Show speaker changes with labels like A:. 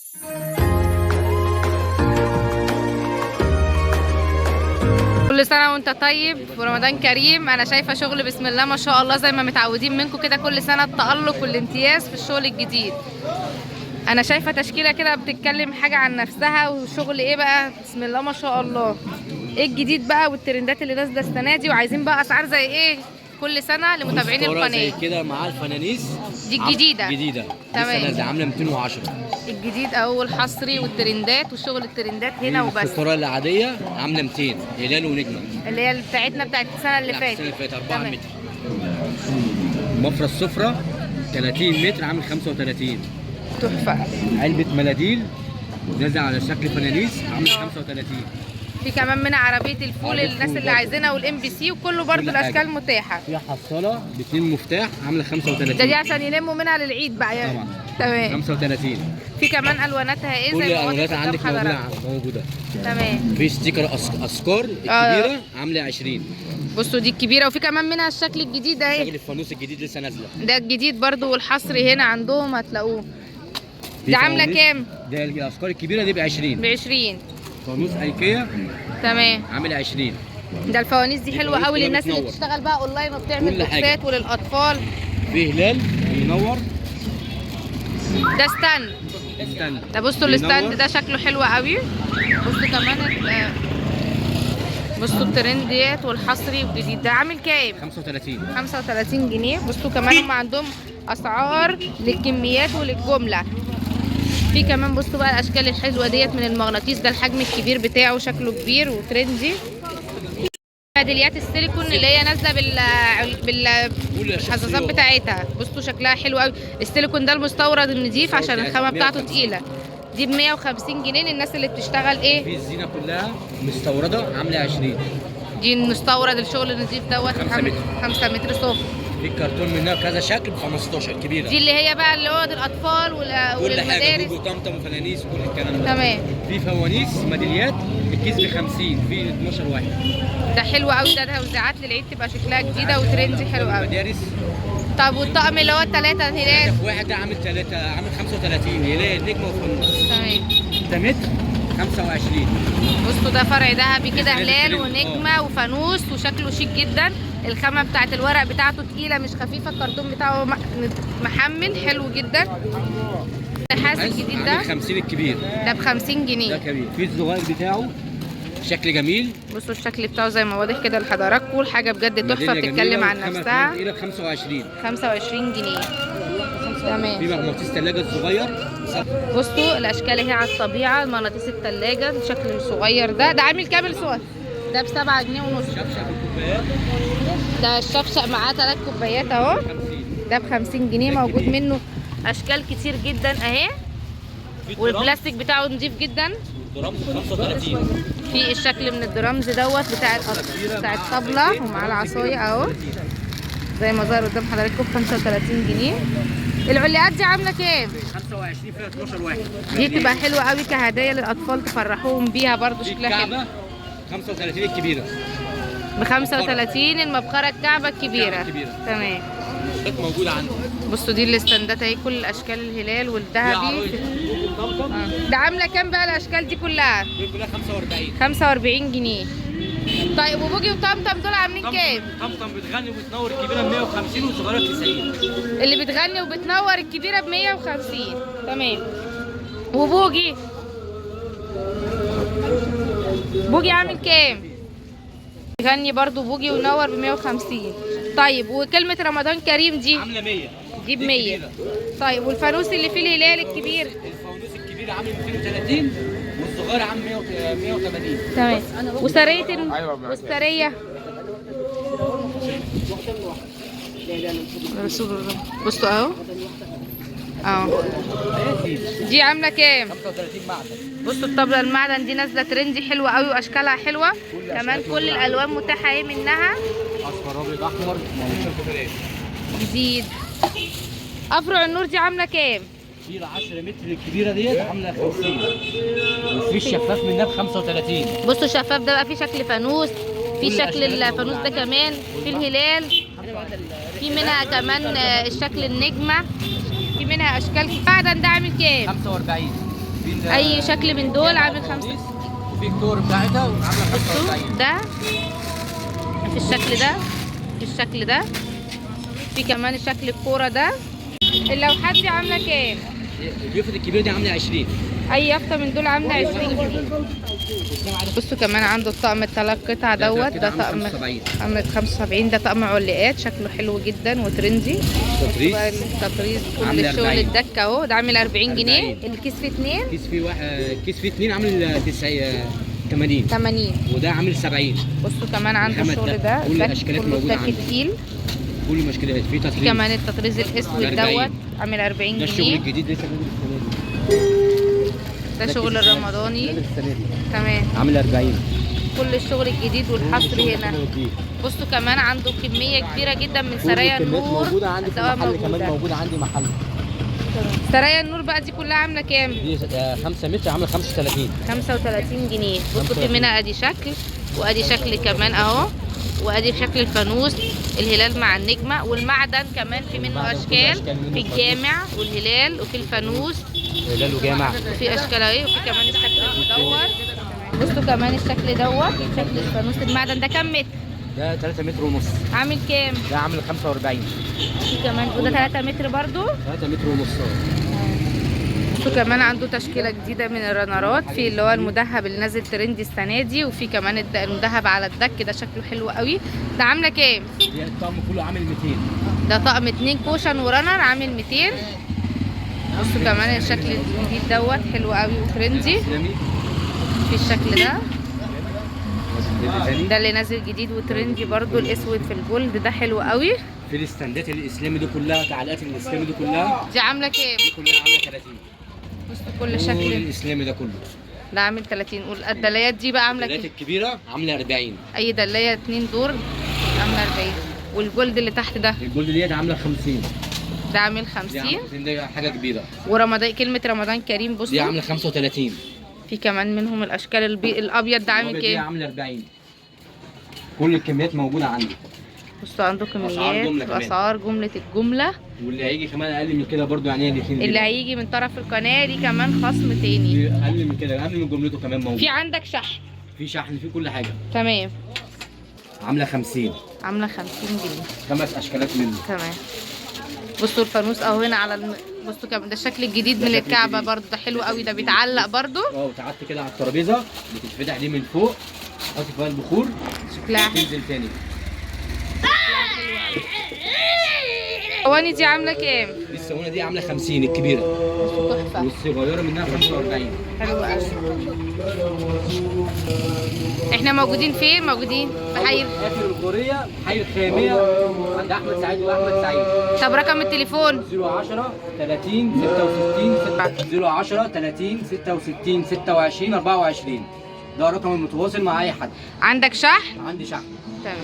A: كل سنة وانت طيب ورمضان كريم. انا شايفة شغل بسم الله ما شاء الله زي ما متعودين منكم كده كل سنة، التألق والامتياز في الشغل الجديد. انا شايفة تشكيلة كده بتتكلم حاجة عن نفسها وشغل ايه بقى، بسم الله ما شاء الله. ايه الجديد بقى والترندات اللي نازلة السنة دي، وعايزين بقى اسعار زي ايه كل سنة لمتابعين القناة
B: زي كده مع الفنانيس
A: دي الجديدة.
B: جديدة
A: تمام.
B: لسه عاملة 210
A: الجديد اهو الحصري والترندات وشغل الترندات هنا وبس.
B: الفطورة العادية عاملة 200 هلال ونجمة
A: اللي هي بتاعتنا بتاعت السنة اللي فاتت.
B: السنة اللي فاتت 4 متر. مفرش السفرة 30 متر عامل 35.
A: تحفة.
B: علبة مناديل نازل على شكل فنانيس عامل 35.
A: في كمان منها عربية الفول للناس اللي عايزينها والام بي سي وكله برضه الاشكال متاحة.
B: فيها حصالة ب2 مفتاح عاملة 35.
A: ده دي عشان يلموا منها للعيد بقى يعني.
B: طبعا.
A: تمام.
B: 35.
A: في كمان الواناتها ايه
B: كل
A: زي ما
B: الالوانات عندك موجودة.
A: تمام.
B: في ستيكر اسكار الكبيرة عاملة 20.
A: بصوا دي الكبيرة، وفي كمان منها الشكل الجديد اهي.
B: شكل الفانوس الجديد لسه نازلة.
A: ده الجديد برضه والحصري هنا عندهم هتلاقوه. دي عاملة كام؟
B: ده الاسكار الكبيرة دي ب 20.
A: ب 20.
B: فانوس ايكيا
A: تمام.
B: عامل 20.
A: ده الفوانيس دي حلوة قوي للناس اللي
B: بتنور.
A: بتشتغل بقى اونلاين وبتعمل
B: كل حاجة.
A: بوكسات وللاطفال.
B: في هلال بينور.
A: ده ستاند. ده بصوا الستاند ده شكله حلو قوي. بصوا كمان بصوا الترند ديت والحصري والجديد ده عامل كام؟
B: 35.
A: 35 جنيه. بصوا كمان هم عندهم اسعار للكميات وللجمله. في كمان بصوا بقى الاشكال الحلوه ديت من المغناطيس، ده الحجم الكبير بتاعه شكله كبير وترندي. ميداليات السيليكون اللي هي نازله بالحظاظات بتاعتها. بصوا شكلها حلو قوي. السيليكون ده المستورد النضيف عشان الخامه بتاعته تقيله. دي ب 150 جنيه للناس اللي بتشتغل ايه.
B: في الزينه كلها مستورده عامله 20.
A: دي المستورد الشغل النضيف دوت
B: 5 متر.
A: 5 متر صوف.
B: في الكرتون منها كذا شكل ب 15 كبيره.
A: دي اللي هي بقى اللي هو الاطفال
B: كل حاجه
A: وللمدارس.
B: طمطم وفنانيس وكل الكلام ده.
A: تمام.
B: في فوانيس ميداليات الكيس ب 50 في 12 واحد.
A: ده حلو قوي. ده توزيعات للعيد تبقى شكلها جديده وترندي حلو قوي.
B: مدارس.
A: طب والطقم اللي هو الثلاثه هلال
B: واحد ده عامل 35 هلال نجمه وفانوس.
A: تمام.
B: ده متر 25.
A: بصوا ده فرع ذهبي كده هلال ونجمه وفانوس وشكله شيك جدا. الخامه بتاعت الورق بتاعته تقيله مش خفيفه. الكرتون بتاعه محمل حلو جدا. النحاس الجديد ده
B: 50 الكبير.
A: ده ب 50 جنيه.
B: ده كبير. في الصغير بتاعه شكل جميل.
A: بصوا الشكل بتاعه زي ما واضح كده لحضراتكم. الحاجه بجد تحفه بتتكلم عن نفسها.
B: الى 25.
A: 25 جنيه. تمام.
B: في مغناطيس ثلاجه صغير.
A: بصوا الاشكال اهي على الطبيعه. المغناطيس الثلاجه الشكل الصغير ده عامل كام صغير؟ ده ب 7 جنيه ونص.
B: شفشق الكوبايات.
A: ده الشفشق معاه 3 كوبايات اهو. ده ب 50 جنيه. موجود منه اشكال كتير جدا اهي. والبلاستيك بتاعه نضيف جدا.
B: درامز 35.
A: في الشكل من الدرامز دوت بتاع الطبله ومعاه العصايه اهو زي ما ظهر قدام حضراتكم ب 35 جنيه. العليقات دي عامله كام؟
B: 25 فيها 12 واحد.
A: دي بتبقى حلوه قوي كهدايا للاطفال تفرحوهم بيها برضو شكلها حلو.
B: 35 الكبيره.
A: ب 35 المبخره الكعبه الكبيره.
B: تمام. كانت موجوده عندي.
A: بصوا دي الاستندات اهي كل اشكال الهلال والذهبي. ده عامله كام بقى الاشكال دي كلها؟
B: دي كلها 45.
A: 45 جنيه. طيب وبوجي وطمطم دول عاملين كام؟
B: طمطم بتغني وبتنور الكبيره ب 150 والصغيره ب 90.
A: اللي بتغني وبتنور الكبيره ب 150. تمام. وبوجي عامل كام؟ بيغني برضو بوجي ونور ب 150. طيب وكلمه رمضان كريم دي
B: عامله 100.
A: دي ب 100. طيب والفانوس اللي فيه الهلال الكبير؟
B: الفانوس الكبير عامل 230 والصغير عامل 180.
A: تمام. وسريه والسريه رسول الله. بصوا اهو دي عامله كام؟
B: 35 معدن.
A: بصوا الطبله المعدن دي نازله ترندي حلوه قوي واشكالها حلوه كمان. كل الالوان متاحه اهي منها.
B: اصفر ابيض احمر
A: جديد. افرع النور دي عامله كام؟
B: في 10 متر الكبيره ديت عامله 50. وفي الشفاف منها ب 35.
A: بصوا الشفاف ده بقى فيه شكل فانوس. في شكل الفانوس ده كمان. في الهلال. في منها كمان الشكل النجمه. في منها اشكال كتير. معدن ده عامل كام؟
B: 45.
A: اي شكل من دول عامل 5.
B: وفي الكور بتاعتها عامله 45.
A: ده في الشكل ده، في الشكل ده، في كمان الشكل الكوره ده. اللوحات دي عامله كام؟
B: اليوفط الكبير دي عامله 20.
A: اي يافطه من دول عامله 20 جنيه. بصوا كمان عنده الطقم الثلاث قطع دوت، ده طقم عامل 75. ده طقم علقات شكله حلو جدا وترندي. التطريز كل الشغل الدكه اهو، ده عامل 40 جنيه. الكيس فيه 2.
B: كيس فيه 2 عامل 80. وده عامل 70.
A: بصوا كمان عنده الشغل ده،
B: كل الاشكالات موجوده عنده،
A: تقيل.
B: كل الاشكالات في تطريز.
A: كمان التطريز الاسود دوت عامل 40 جنيه.
B: ده الشغل الجديد لسه نازل السنه دي.
A: ده شغل الرمضاني. تمام.
B: عامل 40.
A: كل الشغل الجديد والحصر هنا. بصوا كمان عنده كميه كبيره جدا من سرايا النور.
B: موجوده عندي في المحل كمان، موجوده عندي محل.
A: سرايا النور بقى دي كلها عامله كام؟
B: دي 5 متر عامله 35.
A: 35 جنيه. بصوا في منها ادي شكل، وادي شكل كمان اهو، وادي شكل الفانوس الهلال مع النجمه، والمعدن كمان في منه اشكال، في الجامع والهلال وفي الفانوس
B: هلال وجامع،
A: وفي اشكال اهي، وفي كمان الشكل المدور. بصوا كمان الشكل دوت، شكل الفانوس المعدن. ده كام متر؟
B: ده 3 متر ونص.
A: عامل كام؟
B: ده عامل 45.
A: في كمان وده 3 متر برضو.
B: 3 متر ونص.
A: بصوا كمان عنده تشكيله جديده من الرنرات، في اللي هو المدهب اللي نازل ترندي السنه دي، وفي كمان المدهب على الدك ده شكله حلو قوي. ده عامله كام؟
B: دي الطقم كله عامل 200.
A: ده طقم 2 كوشن ورنر عامل 200. بصوا كمان الشكل الجديد دوت حلو قوي وترندي، في الشكل ده اللي نازل جديد وترندي برضو، الاسود في الجولد ده حلو قوي.
B: في الاستندات الاسلامي دي كلها، تعليقات الاسلامي دي كلها،
A: دي عامله كام؟
B: دي كلها عامله 30.
A: بصوا كل شكل
B: الاسلامي ده كله
A: ده عامل 30. والدلايات دي بقى عامله كام؟
B: الدلايات الكبيره عامله 40.
A: اي دلايه 2 دور عامله 40. والجولد اللي تحت ده،
B: الجولد ديت عامله 50.
A: ده عامل 50.
B: دي حاجه كبيره.
A: ورمضان، كلمه رمضان كريم. بصوا
B: دي عامله 35.
A: في كمان منهم الاشكال الابيض ده عامل كام؟
B: دي عامله 40. كل الكميات موجوده عندي.
A: بصوا عنده كميات واسعار جمله الجمله.
B: واللي هيجي كمان اقل من كده برضو، يعني الاثنين
A: اللي هيجي من طرف القناه دي كمان خصم تاني.
B: اقل من كده، اقل من جملته كمان موجود.
A: في عندك شحن؟
B: في شحن، في كل حاجه.
A: تمام.
B: عامله 50.
A: عامله 50 جنيه.
B: 5 اشكالات منه.
A: تمام. بصوا الفانوس اهو هنا على بصوا كمان ده الشكل الجديد من الكعبه برضو، ده حلو قوي، ده بيتعلق برضو.
B: وتعدي كده على الترابيزه، بتتفتح دي من فوق، تحطي فيها البخور،
A: شكلها
B: تنزل تاني.
A: الصواني دي عامله كام؟
B: الصواني دي عامله 50 الكبيره.
A: تحفه.
B: والصغيره منها 45.
A: حلو قوي. احنا موجودين فين؟ موجودين في حي
B: اخر الغوريه، حي الخياميه، عند احمد سعيد واحمد سعيد.
A: طب رقم التليفون؟
B: 010 30 66 010 30 66 26 24. ده رقم المتواصل مع اي حد.
A: عندك شحن؟
B: عندي شحن.
A: تمام.